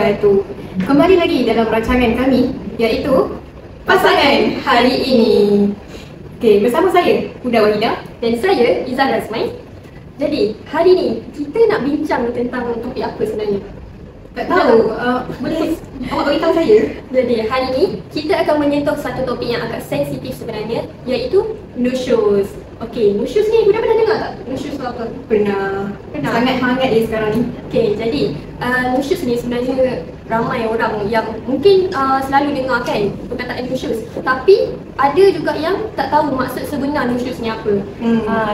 wabarakatuh. Kembali lagi dalam rancangan kami, iaitu Pasangan Hari Ini. Okey, bersama saya Huda Wahidah dan saya Izzah Razmai. Jadi, hari ni kita nak bincang tentang topik apa sebenarnya? Tak tahu, boleh awak beritahu saya? Jadi, hari ni kita akan menyentuh satu topik yang agak sensitif sebenarnya, iaitu nusyuz. Okey, nusyuz ni Huda pernah dengar tak? Nusyuz tu apa? Pernah. Sangat hangat dia sekarang ni. Okey, jadi nusyuz ni sebenarnya ramai orang yang mungkin selalu dengar kan perkataan nusyuz, tapi ada juga yang tak tahu maksud sebenar nusyuz ni apa.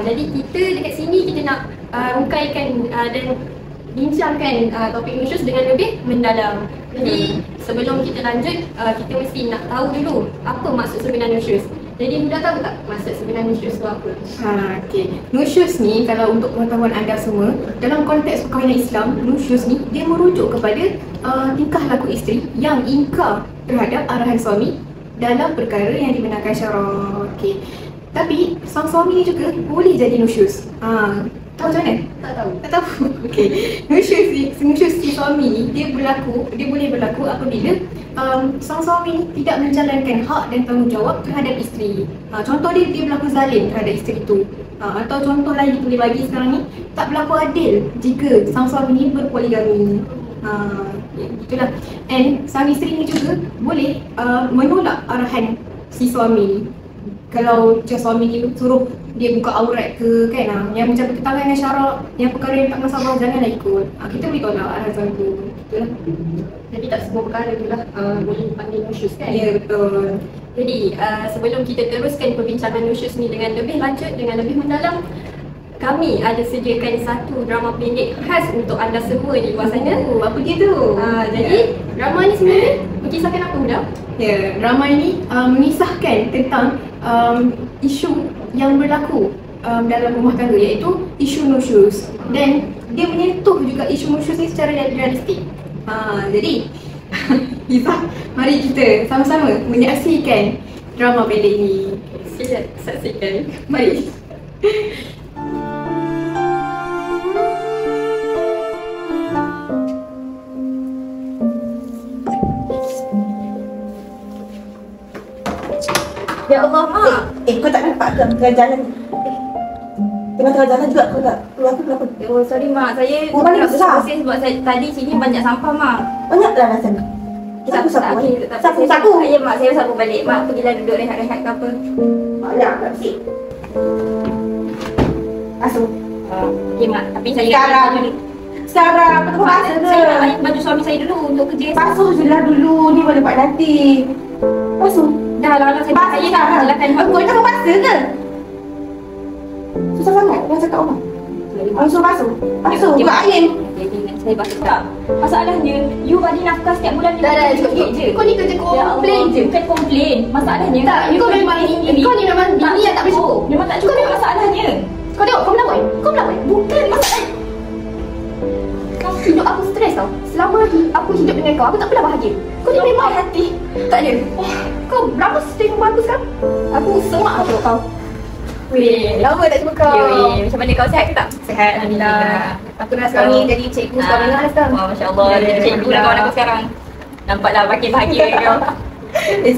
Jadi kita dekat sini kita nak rungkaikan dan bincangkan topik nusyuz dengan lebih mendalam. Jadi sebelum kita lanjut, kita mesti nak tahu dulu apa maksud sebenar nusyuz. Jadi Huda tahu tak maksud sebenar nusyuz tu apa? Okey. Nusyuz ni, kalau untuk pengetahuan anda semua, dalam konteks perkahwinan Islam, nusyuz ni dia merujuk kepada tingkah laku isteri yang ingkar terhadap arahan suami dalam perkara yang dibenarkan syarak. Okey. Tapi sang suami ni juga boleh jadi nusyuz. Tahu macam mana? Tak tahu. Tak tahu. Okey. Nusyuz si suami ni dia boleh berlaku apabila sang suami ni tidak menjalankan hak dan tanggungjawab terhadap isteri. Contoh dia berlaku zalim terhadap isteri tu. Atau contoh lain kita boleh bagi sekarang ni, tak berlaku adil jika sang suami ni berpoligami. Itulah. And sang isteri ni juga boleh menolak arahan si suami ni. Kalau macam suami ni suruh dia buka aurat ke kan, yang macam bertentangan dengan syarak, yang perkara yang tak masalah, janganlah ikut. Kita boleh tolak arahan suami tu. Itulah. Jadi tak semua perkara tu lah boleh dipanggil nusyuz kan? Ya, betul. Jadi sebelum kita teruskan perbincangan nusyuz ni dengan lebih lanjut, dengan lebih mendalam, kami ada sediakan satu drama pendek khas untuk anda semua di luar sana. Apa dia tu? Jadi drama ni sebenarnya mengisahkan apa Huda? Ya, drama ini mengisahkan tentang isu yang berlaku dalam rumah tangga, iaitu isu nusyuz. Dan dia menyentuh juga isu nusyuz ni secara realistik. Jadi Izzah, mari kita sama-sama menyaksikan drama pendek ini. Sila saksikan. Mari. Ya Allah, kau tak nampak ke tengah jalan? Tengah jalan juga kau tak keluar ke kenapa? Oh sorry mak, saya balik nak besar. bersih sebab saya tadi sini banyak sampah mak. Banyaklah dah sana. Sapu. Ya mak, saya sapu balik. Mak pergilah duduk rehat-rehat ke apa. Banyak tak bersih. Asuh. Okey mak, tapi saya Sekarang apa tu basuh ke? Saya nak layan baju suami saya dulu untuk kerja. Basuh je lah dulu, ni boleh buat nanti. Basuh. Dah lah saya nak menjelaskan. Kau nak basuh ke? Susah sangat orang cakap orang. Orang suruh basuh. Basuh, buat air. Saya basuh tak. Masalahnya, you bagi nafkah setiap bulan Dah, cukup je. Kau ni kerja komplain je. Bukan komplain. Masalahnya Tak, kau memang bini yang tak boleh cukup. Memang tak cukup masalahnya. Kau tengok, kau melawan. Bukan masalah. Hidup aku stres tau. Selama aku hidup dengan kau, aku tak pernah bahagia. Kau ni memang hati. Tak ada. Kau berapa stres rumah aku sekarang? Aku semak lah tengok kau. Weh, lama tak jumpa kau. Macam mana kau, sihat ke tak? Sihat, Alhamdulillah. Aku dah sekarang ni jadi cikgu sekolah menengah sekarang. Wah, Masya Allah, jadi cikgu lah kawan aku sekarang. Nampaklah makin bahagia kau.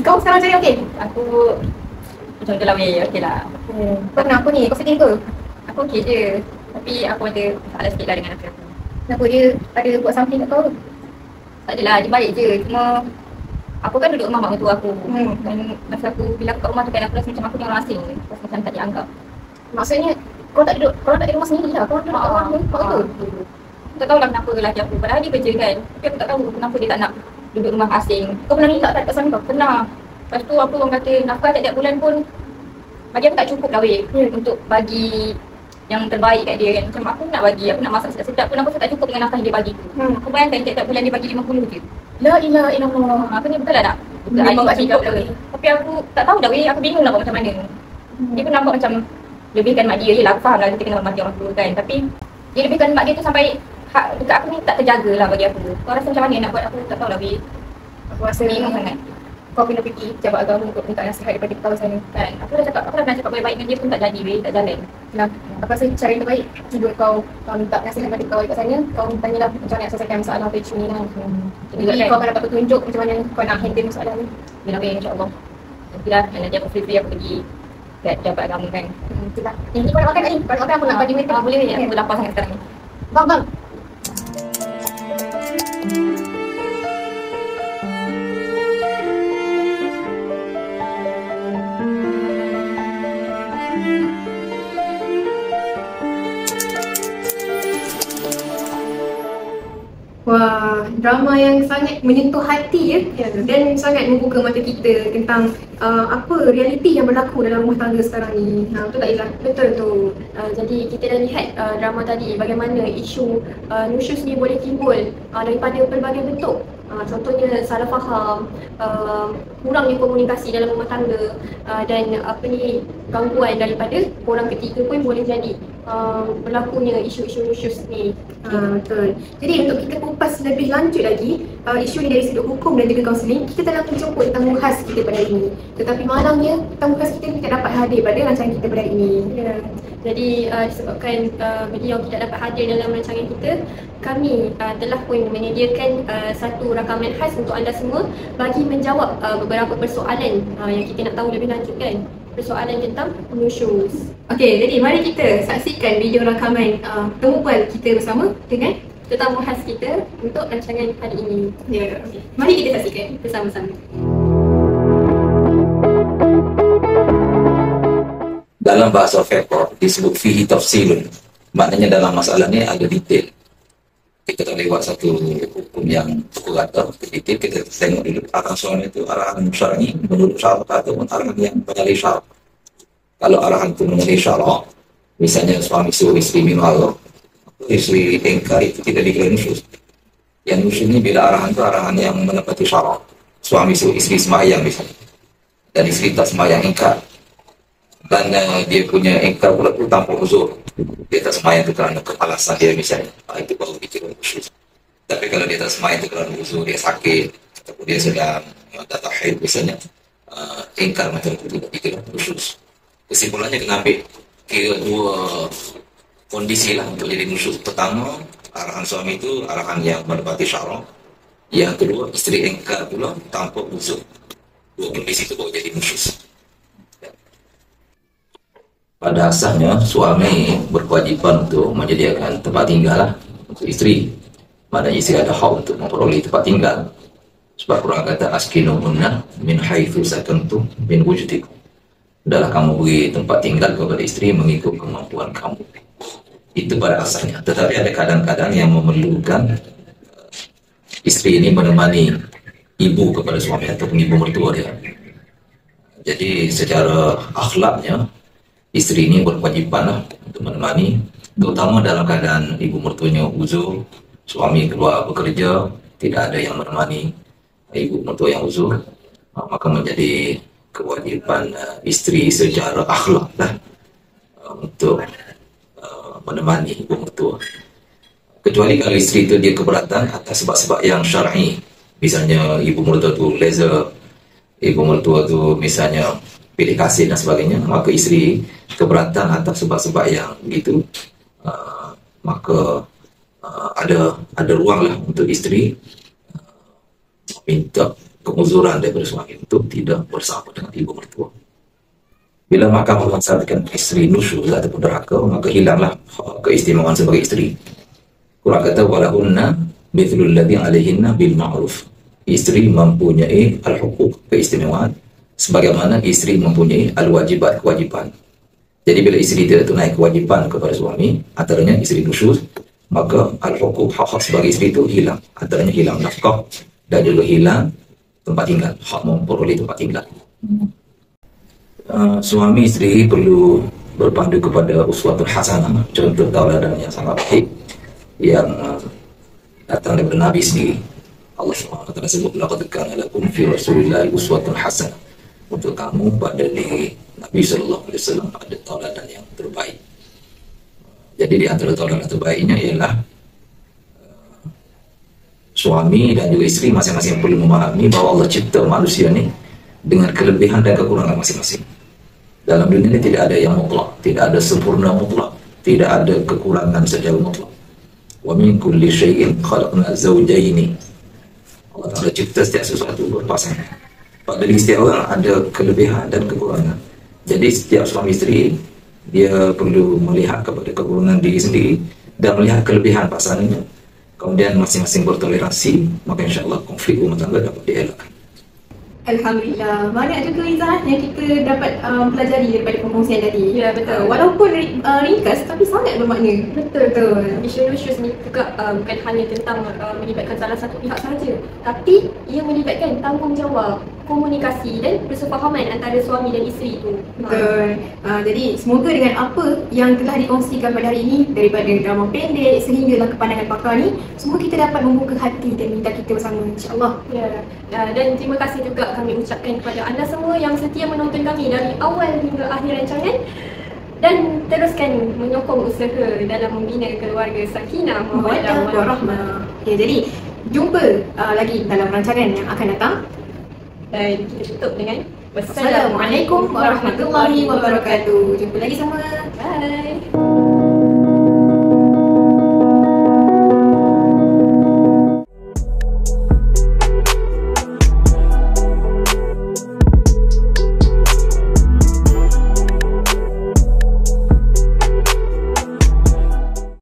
Kau sekarang jadi okey? Aku macam tu lah weh, okey lah. Kau kenapa ni? Kau sedih ke? Aku okey je. Tapi aku ada masalah sikit lah dengan aku. Kenapa dia ada buat something kat kau ke? Tak adalah, dia baik je. Cuma aku kan duduk rumah mak mentua aku. Dan masa aku bila aku kat rumah tu kan, aku rasa macam aku ni orang asing. Rasa macam tak dianggap. Maksudnya kau tak duduk rumah sendiri lah. Kau duduk kat rumah ni. Kau tu. Aku tak tahulah kenapa lelaki aku. Padahal dia kerja kan. Tapi aku tak tahu kenapa dia tak nak duduk rumah asing. Kau pernah minta tak kat suami kau? Pernah. Lepas tu apa orang kata nafkah tiap-tiap bulan pun bagi aku tak cukup lah weh. Untuk bagi yang terbaik kat dia kan. Macam aku nak bagi, aku nak masak sedap-sedap pun aku rasa tak cukup dengan nafkah yang dia bagi tu. Aku bayangkan tiap-tiap bulan dia bagi 50 je. La ilaha illallah. Aku ni betul lah tak? Memang tak cukup lah. Tapi aku tak tahu dah weh, aku bingung nak buat macam mana. Dia pun nampak macam lebihkan mak dia. Yelah aku faham lah kita kena hormati orang tua kan. Tapi dia lebihkan mak dia tu sampai hak dekat aku ni tak terjaga lah bagi aku. Kau rasa macam mana nak buat, aku tak tahu lah weh. Aku rasa bingung sangat. kau kena pergi pejabat agama untuk minta nasihat daripada kepala sana kan. Aku dah pernah cakap baik-baik dengan dia pun tak jadi weh, tak jalan. Nah, aku rasa cara yang terbaik untuk kau minta nasihat daripada kepala kat sana, kau tanyalah macam mana nak selesaikan masalah tu ni kan. Jadi kau akan dapat petunjuk macam mana kau nak handle masalah ni. Bila insya-Allah. Nantilah nanti aku free aku pergi kat pejabat agama kan. Itulah. Ini kau nak makan tak ni? Kau nak makan aku nak bagi mereka. Boleh ni, aku lapar sangat sekarang ni. Bang. Wah, drama yang sangat menyentuh hati ya, dan sangat membuka mata kita tentang apa realiti yang berlaku dalam rumah tangga sekarang ni. Betul tak Izzah? Betul tu. Jadi kita dah lihat drama tadi bagaimana isu nusyus ni boleh timbul daripada pelbagai bentuk. Contohnya salah faham, kurangnya komunikasi dalam rumah tangga, dan gangguan daripada orang ketiga pun boleh jadi berlakunya isu-isu nusyus ni. Betul. Jadi untuk kita kupas lebih lanjut lagi isu ni dari sudut hukum dan juga kaunseling, kita telah menjemput tetamu khas kita pada hari ini. Tetapi malangnya tetamu khas kita tidak dapat hadir pada rancangan kita pada hari ini. Jadi disebabkan beliau tidak dapat hadir dalam rancangan kita, kami telah pun menyediakan satu rakaman khas untuk anda semua bagi menjawab beberapa persoalan yang kita nak tahu lebih lanjut kan. Persoalan tentang nusyus. Okey, jadi mari kita saksikan video rakaman pertemuan kita bersama dengan tetamu khas kita untuk rancangan hari ini. Ya. Mari kita saksikan bersama-sama. Dalam bahasa fiqh disebut fihi tafsilun. Maknanya dalam masalah ni ada detail. Kita tak lewat satu hukum yang cukup rata, detail. Kita tengok dulu arahan suami itu arahan syar'i menurut syarak ataupun arahan yang menyalahi syarak. Kalau arahan itu menyalahi syarak, misalnya suami suruh isteri minum arak, isteri engkar, itu tidak dikira nusyus. Yang nusyus ni bila arahan itu arahan yang menepati syarak. Suami suruh isteri semayang misalnya, dan isteri tak semayang engkar, dan dia punya engkar pula tu tanpa uzur, dia tak semayang itu kerana kepalasan dia misalnya, itu baru dikira nusyus. Tapi kalau dia tak semayang itu kerana uzur, dia sakit ataupun dia sedang datang haid misalnya, engkar macam itu tidak dikira nusyus. Kesimpulannya kena ambil kira dua kondisi lah untuk jadi nusyus. Pertama, arahan suami itu arahan yang menepati syarak. Yang kedua, isteri engkar pula tanpa uzur. Dua kondisi itu baru jadi nusyus. Pada asalnya, suami berkewajipan untuk menyediakan tempat tinggal lah untuk isteri. Maknanya isteri ada hak untuk memperoleh tempat tinggal. Sebab Quran kata, askinuhunna min haitsu sakantum min wujdikum. Adalah kamu beri tempat tinggal kepada isteri mengikut kemampuan kamu. Itu pada asalnya. Tetapi ada kadang-kadang yang memerlukan isteri ini menemani ibu kepada suami ataupun ibu mertua dia. Jadi secara akhlaknya, isteri ini berkewajipan lah untuk menemani, terutama dalam keadaan ibu mertuanya uzur, suami keluar bekerja, tidak ada yang menemani ibu mertua yang uzur, maka menjadi kewajipan isteri secara akhlak lah untuk menemani ibu mertua. Kecuali kalau isteri itu dia keberatan atas sebab-sebab yang syar'i, misalnya ibu mertua tu laser, ibu mertua tu misalnya pilih kasih dan sebagainya, maka isteri keberatan atas sebab-sebab yang begitu, maka ada ruang lah untuk isteri minta penguzuran daripada suami untuk tidak bersama dengan ibu mertua. Bila mahkamah mensyaratkan isteri nusyuz ataupun derhaka, maka hilanglah keistimewaan sebagai isteri. Quran kata walahunna mithlul ladzi 'alaihinna bil ma'ruf. Isteri mempunyai al-huquq, keistimewaan, sebagaimana isteri mempunyai al-wajibat, kewajipan. Jadi bila isteri tidak tunai kewajipan kepada suami, antaranya isteri nusyuz, maka al-huquq, hak-hak sebagai isteri itu hilang. Antaranya hilang nafkah dan juga hilang tempat tinggal, hak memperoleh tempat tinggal. Suami isteri perlu berpandu kepada uswatul hasanah, contoh tauladan yang sangat baik yang datang daripada Nabi sendiri. Allah SWT sebut laqad kana lakum fi rasulillahi uswatun hasanah. Untuk kamu pada diri Nabi SAW ada tauladan yang terbaik. Jadi di antara tauladan terbaiknya ialah suami dan juga isteri masing-masing perlu memahami bahawa Allah cipta manusia ni dengan kelebihan dan kekurangan masing-masing. Dalam dunia ini tidak ada yang mutlak, tidak ada sempurna mutlak, tidak ada kekurangan secara mutlak. Wa min kulli syai'in khalaqna zawjaini. Allah Ta'ala cipta setiap sesuatu berpasangan. Pada diri setiap orang ada kelebihan dan kekurangan. Jadi setiap suami isteri dia perlu melihat kepada kekurangan diri sendiri dan melihat kelebihan pasangannya. Kemudian masing-masing bertoleransi, maka insya-Allah konflik rumah tangga dapat dielakkan. Alhamdulillah, banyak juga Izzah yang kita dapat pelajari daripada perkongsian tadi. Ya, betul. Walaupun ringkas tapi sangat bermakna. Betul. Isu-isu ni juga bukan hanya tentang melibatkan salah satu pihak sahaja, tapi ia melibatkan tanggungjawab, komunikasi dan persefahaman antara suami dan isteri itu. Betul. Jadi semoga dengan apa yang telah dikongsikan pada hari ini daripada drama pendek sehinggalah kepandangan pakar ni, semua kita dapat membuka hati dan minda kita bersama, insya-Allah. Ya. Dan terima kasih juga kami ucapkan kepada anda semua yang setia menonton kami dari awal hingga akhir rancangan dan teruskan menyokong usaha dalam membina keluarga sakinah mawaddah warahmah. Ya, jadi jumpa lagi dalam rancangan yang akan datang. Dan kita tutup dengan Wassalamualaikum warahmatullahi wabarakatuh. Jumpa lagi semua. Bye.